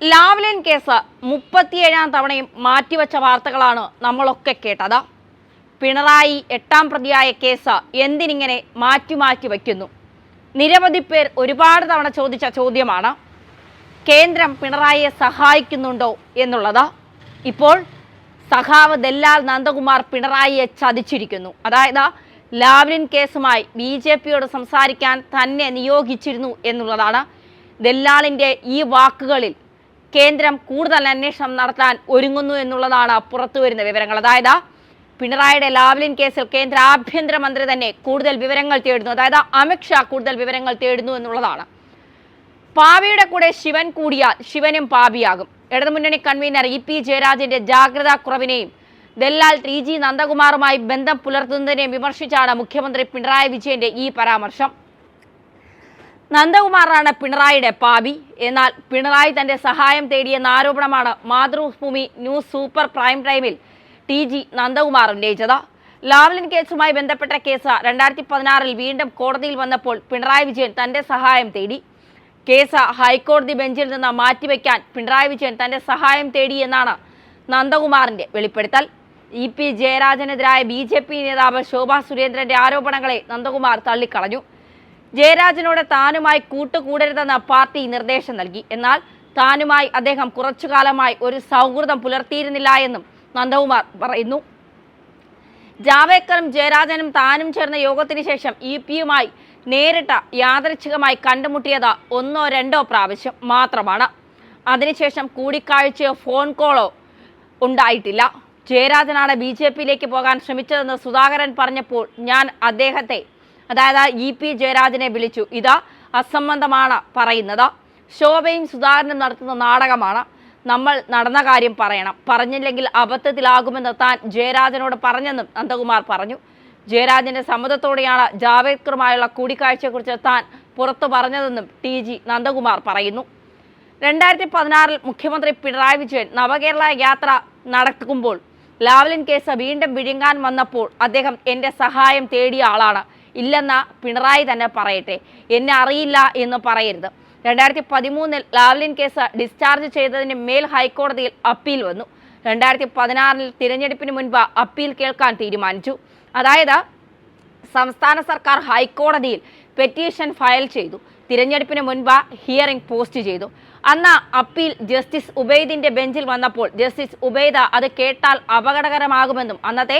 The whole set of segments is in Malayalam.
ലാവ്ലിൻ കേസ് 37ാം തവണയും മാറ്റിവെച്ച വാർത്തകളാണ് നമ്മളൊക്കെ കേട്ടത്. പിണറായി 8ാം പ്രതിയായ കേസ് എന്തിനിങ്ങനെ മാറ്റി വയ്ക്കുന്നു? നിരവധി പേർ ഒരുപാട് തവണ ചോദിച്ച ചോദ്യമാണ്. കേന്ദ്രം പിണറായിയെ സഹായിക്കുന്നുണ്ടോ എന്നുള്ളത്. ഇപ്പോൾ സഖാവ് ദല്ലാൽ നന്ദകുമാർ പിണറായിയെ ചതിച്ചിരിക്കുന്നു. അതായത് ലാവ്ലിൻ കേസുമായി BJPയോട് സംസാരിക്കാൻ തന്നെ നിയോഗിച്ചിരുന്നു എന്നുള്ളതാണ്. ദല്ലാളിൻ്റെ ഈ വാക്കുകളിൽ കേന്ദ്രം കൂടുതൽ അന്വേഷണം നടത്താൻ ഒരുങ്ങുന്നു എന്നുള്ളതാണ് പുറത്തുവരുന്ന വിവരങ്ങൾ. അതായത് പിണറായിയുടെ ലാവ്ലിൻ കേസിൽ കേന്ദ്ര ആഭ്യന്തരമന്ത്രി തന്നെ കൂടുതൽ വിവരങ്ങൾ തേടുന്നു. അതായത് അമിത്ഷാ കൂടുതൽ വിവരങ്ങൾ തേടുന്നു എന്നുള്ളതാണ്. പാവിയുടെ കൂടെ ശിവൻ കൂടിയാൽ ശിവനും പാപിയാകും. ഇടതുമുന്നണി കൺവീനർ EP ജയരാജന്റെ ജാഗ്രതാ കുറവിനെയും ദല്ലാൽ TG നന്ദകുമാറുമായി ബന്ധം പുലർത്തുന്നതിനെയും വിമർശിച്ചാണ് മുഖ്യമന്ത്രി പിണറായി വിജയന്റെ ഈ പരാമർശം. നന്ദകുമാറാണ് പിണറായിയുടെ പാപി. എന്നാൽ പിണറായി തന്റെ സഹായം തേടിയെന്ന ആരോപണമാണ് മാതൃഭൂമി ന്യൂസ് സൂപ്പർ പ്രൈം ടൈമിൽ TG നന്ദകുമാർ ഉന്നയിച്ചത്. ലാവ്ലിൻ കേസുമായി ബന്ധപ്പെട്ട കേസ് 2016 വീണ്ടും കോടതിയിൽ വന്നപ്പോൾ പിണറായി വിജയൻ തന്റെ സഹായം തേടി. കേസ് ഹൈക്കോടതി ബെഞ്ചിൽ നിന്ന് മാറ്റിവെക്കാൻ പിണറായി വിജയൻ തന്റെ സഹായം തേടി എന്നാണ് നന്ദകുമാറിന്റെ വെളിപ്പെടുത്തൽ. EP ജയരാജനെതിരായ BJP നേതാവ് ശോഭാ സുരേന്ദ്രന്റെ ആരോപണങ്ങളെ നന്ദകുമാർ തള്ളിക്കളഞ്ഞു. ജയരാജനോട് താനുമായി കൂട്ടുകൂടരുതെന്ന് പാർട്ടി നിർദ്ദേശം നൽകി. എന്നാൽ താനുമായി അദ്ദേഹം കുറച്ചുകാലമായി ഒരു സൗഹൃദം പുലർത്തിയിരുന്നില്ല എന്നും നന്ദകുമാർ പറയുന്നു. ജാവേക്കറും ജയരാജനും താനും ചേർന്ന യോഗത്തിന് ശേഷം EP-യുമായി നേരിട്ട് യാദൃച്ഛികമായി കണ്ടുമുട്ടിയത് 1-2 പ്രാവശ്യം മാത്രമാണ്. അതിനുശേഷം കൂടിക്കാഴ്ചയോ ഫോൺ കോളോ ഉണ്ടായിട്ടില്ല. ജയരാജനാണ് BJP-യിലേക്ക് പോകാൻ ശ്രമിച്ചതെന്ന് സുധാകരൻ പറഞ്ഞപ്പോൾ ഞാൻ അദ്ദേഹത്തെ, അതായത് EP ജയരാജനെ വിളിച്ചു. ഇത് അസംബന്ധമാണ് പറയുന്നത്. ശോഭയും സുധാകരനും നടത്തുന്ന നാടകമാണ്. നമ്മൾ നടന്ന കാര്യം പറയണം. പറഞ്ഞില്ലെങ്കിൽ അബദ്ധത്തിലാകുമെന്ന് താൻ ജയരാജനോട് പറഞ്ഞെന്നും നന്ദകുമാർ പറഞ്ഞു. ജയരാജന്റെ സമ്മതത്തോടെയാണ് ജാവേദ്കറുമായുള്ള കൂടിക്കാഴ്ചയെക്കുറിച്ച് താൻ പുറത്തു പറഞ്ഞതെന്നും TG നന്ദകുമാർ പറയുന്നു. 2016 മുഖ്യമന്ത്രി പിണറായി വിജയൻ നവകേരള യാത്ര നടക്കുമ്പോൾ ലാവ്ലിൻ കേസ് വീണ്ടും വിഴുങ്ങാൻ വന്നപ്പോൾ അദ്ദേഹം എൻ്റെ സഹായം തേടിയ ആളാണ്. ഇല്ലെന്ന പിണറായി തന്നെ പറയട്ടെ, എന്നെ അറിയില്ല എന്ന് പറയരുത്. 2013 ലാവ്ലിൻ കേസ് ഡിസ്ചാർജ് ചെയ്തതിന് മേൽ ഹൈക്കോടതിയിൽ അപ്പീൽ വന്നു. 2016 തിരഞ്ഞെടുപ്പിന് മുൻപ് അപ്പീൽ കേൾക്കാൻ തീരുമാനിച്ചു. അതായത് സംസ്ഥാന സർക്കാർ ഹൈക്കോടതിയിൽ പെറ്റീഷൻ ഫയൽ ചെയ്തു. തിരഞ്ഞെടുപ്പിന് മുൻപ് ഹിയറിംഗ് പോസ്റ്റ് ചെയ്തു. അന്ന് അപ്പീൽ ജസ്റ്റിസ് ഉബൈദിന്റെ ബെഞ്ചിൽ വന്നപ്പോൾ ജസ്റ്റിസ് ഉബൈദ് അത് കേട്ടാൽ അപകടകരമാകുമെന്നും അന്നത്തെ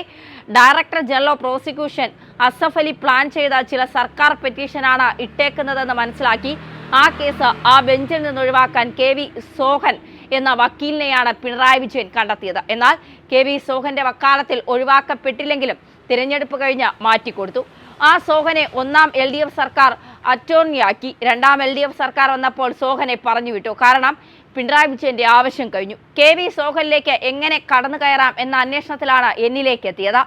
director general of prosecution Asaf Ali plan ചെയ്ത ചില സർക്കാർ പെറ്റീഷനാണ് ഇട്ടേക്കുന്നതെന്ന് മനസ്സിലാക്കി ആ കേസ് ആ ബെഞ്ചിൽ നിന്ന് ഒഴിവാക്കാൻ KV സോഹൻ എന്ന വക്കീലിനെയാണ് പിണറായി വിജയൻ കണ്ടെത്തിയത്. എന്നാൽ KV സോഹന്റെ വക്കാലത്തിൽ ഒഴിവാക്കപ്പെട്ടില്ലെങ്കിലും തിരഞ്ഞെടുപ്പ് കഴിഞ്ഞ് മാറ്റിക്കൊടുത്തു. ആ സോഹനെ 1ാം LDF സർക്കാർ അറ്റോർണിയാക്കി. 2ാം LDF സർക്കാർ വന്നപ്പോൾ സോഹനെ പറഞ്ഞുവിട്ടു. കാരണം പിണറായി വിജയന്റെ ആവശ്യം കഴിഞ്ഞു. KV സോഹനിലേക്ക് എങ്ങനെ കടന്നു കയറാം എന്ന അന്വേഷണത്തിലാണ് എന്നിലേക്ക് എത്തിയത്.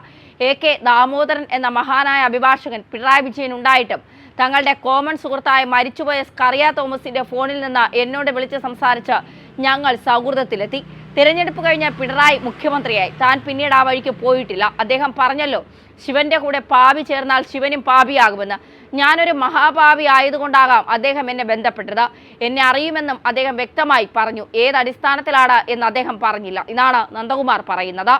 AK ദാമോദരൻ എന്ന മഹാനായ അഭിഭാഷകൻ പിണറായി വിജയൻ ഉണ്ടായിട്ടും തങ്ങളുടെ കോമൺ സുഹൃത്തായ മരിച്ചുപോയ സ്കറിയ തോമസിന്റെ ഫോണിൽ നിന്ന് എന്നോട് വിളിച്ച് സംസാരിച്ച് ഞങ്ങൾ സൗഹൃദത്തിലെത്തി. തിരഞ്ഞെടുപ്പ് കഴിഞ്ഞ് പിണറായി മുഖ്യമന്ത്രിയായി. താൻ പിന്നീട് ആ വഴിക്ക് പോയിട്ടില്ല. അദ്ദേഹം പറഞ്ഞല്ലോ, ശിവന്റെ കൂടെ പാപി ചേർന്നാൽ ശിവനും പാപിയാകുമെന്ന്. ഞാനൊരു മഹാപാപി ആയതുകൊണ്ടാകാം അദ്ദേഹം എന്നെ ബന്ധപ്പെട്ടത്. എന്നെ അറിയുമെന്നും അദ്ദേഹം വ്യക്തമായി പറഞ്ഞു. ഏതടിസ്ഥാനത്തിലാണ് എന്ന് അദ്ദേഹം പറഞ്ഞില്ല. ഇതാണ് നന്ദകുമാർ പറയുന്നത്.